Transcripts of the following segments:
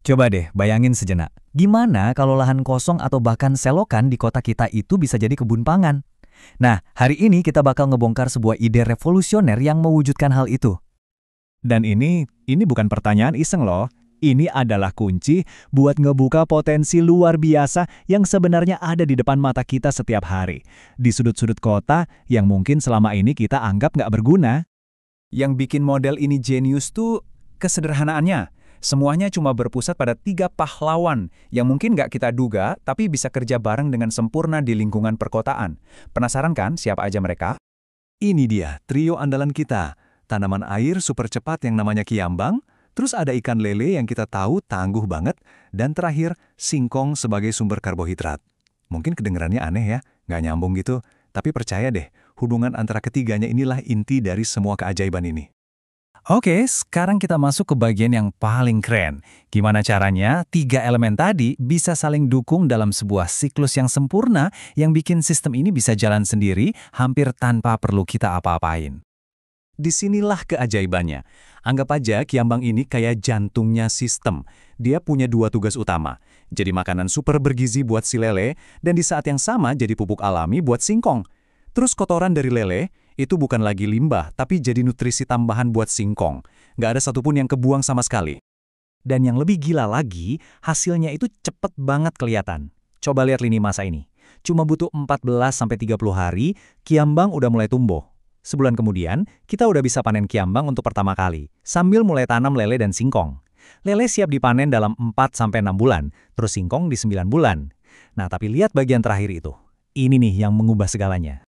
Coba deh bayangin sejenak. Gimana kalau lahan kosong atau bahkan selokan di kota kita itu bisa jadi kebun pangan? Nah, hari ini kita bakal ngebongkar sebuah ide revolusioner yang mewujudkan hal itu. Dan ini bukan pertanyaan iseng loh. Ini adalah kunci buat ngebuka potensi luar biasa yang sebenarnya ada di depan mata kita setiap hari. Di sudut-sudut kota yang mungkin selama ini kita anggap nggak berguna. Yang bikin model ini jenius tuh kesederhanaannya. Semuanya cuma berpusat pada 3 pahlawan yang mungkin nggak kita duga tapi bisa kerja bareng dengan sempurna di lingkungan perkotaan. Penasaran kan siapa aja mereka? Ini dia, trio andalan kita. Tanaman air super cepat yang namanya kiambang, terus ada ikan lele yang kita tahu tangguh banget, dan terakhir, singkong sebagai sumber karbohidrat. Mungkin kedengarannya aneh ya, nggak nyambung gitu, tapi percaya deh, hubungan antara ketiganya inilah inti dari semua keajaiban ini. Oke, sekarang kita masuk ke bagian yang paling keren. Gimana caranya 3 elemen tadi bisa saling dukung dalam sebuah siklus yang sempurna yang bikin sistem ini bisa jalan sendiri hampir tanpa perlu kita apa-apain. Disinilah keajaibannya. Anggap aja kiambang ini kayak jantungnya sistem. Dia punya 2 tugas utama. Jadi makanan super bergizi buat si lele, dan di saat yang sama jadi pupuk alami buat singkong. Terus kotoran dari lele, itu bukan lagi limbah, tapi jadi nutrisi tambahan buat singkong. Nggak ada satupun yang kebuang sama sekali. Dan yang lebih gila lagi, hasilnya itu cepet banget kelihatan. Coba lihat lini masa ini. Cuma butuh 14-30 hari, kiambang udah mulai tumbuh. Sebulan kemudian, kita udah bisa panen kiambang untuk pertama kali, sambil mulai tanam lele dan singkong. Lele siap dipanen dalam 4-6 bulan, terus singkong di 9 bulan. Nah, tapi lihat bagian terakhir itu. Ini nih yang mengubah segalanya.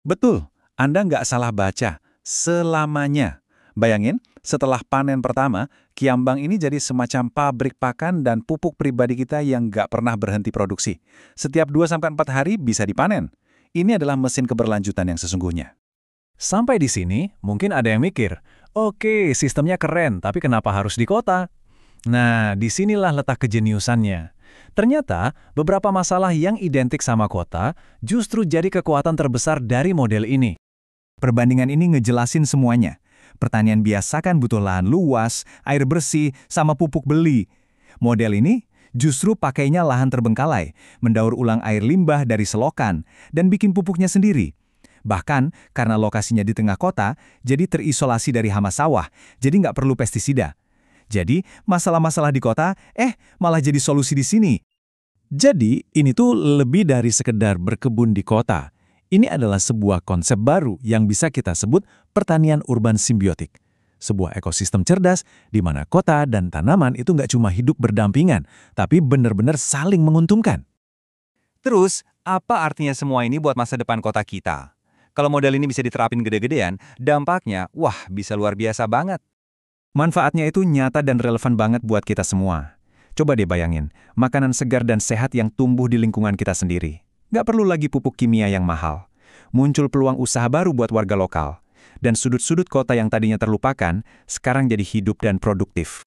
Betul, Anda nggak salah baca. Selamanya. Bayangin, setelah panen pertama, kiambang ini jadi semacam pabrik pakan dan pupuk pribadi kita yang nggak pernah berhenti produksi. Setiap 2-4 hari bisa dipanen. Ini adalah mesin keberlanjutan yang sesungguhnya. Sampai di sini, mungkin ada yang mikir, oke, sistemnya keren, tapi kenapa harus di kota? Nah, disinilah letak kejeniusannya. Ternyata, beberapa masalah yang identik sama kota justru jadi kekuatan terbesar dari model ini. Perbandingan ini ngejelasin semuanya. Pertanian biasa kan butuh lahan luas, air bersih, sama pupuk beli. Model ini justru pakainya lahan terbengkalai, mendaur ulang air limbah dari selokan, dan bikin pupuknya sendiri. Bahkan, karena lokasinya di tengah kota, jadi terisolasi dari hama sawah, jadi nggak perlu pestisida. Jadi, masalah-masalah di kota, malah jadi solusi di sini. Jadi, ini tuh lebih dari sekedar berkebun di kota. Ini adalah sebuah konsep baru yang bisa kita sebut pertanian urban simbiotik. Sebuah ekosistem cerdas di mana kota dan tanaman itu nggak cuma hidup berdampingan, tapi benar-benar saling menguntungkan. Terus, apa artinya semua ini buat masa depan kota kita? Kalau model ini bisa diterapin gede-gedean, dampaknya, wah, bisa luar biasa banget. Manfaatnya itu nyata dan relevan banget buat kita semua. Coba deh bayangin, makanan segar dan sehat yang tumbuh di lingkungan kita sendiri. Nggak perlu lagi pupuk kimia yang mahal. Muncul peluang usaha baru buat warga lokal. Dan sudut-sudut kota yang tadinya terlupakan, sekarang jadi hidup dan produktif.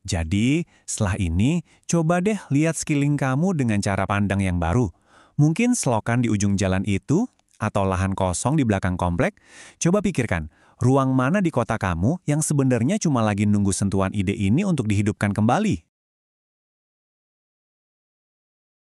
Jadi, setelah ini, coba deh lihat sekeliling kamu dengan cara pandang yang baru. Mungkin selokan di ujung jalan itu, atau lahan kosong di belakang komplek, coba pikirkan, ruang mana di kota kamu yang sebenarnya cuma lagi nunggu sentuhan ide ini untuk dihidupkan kembali?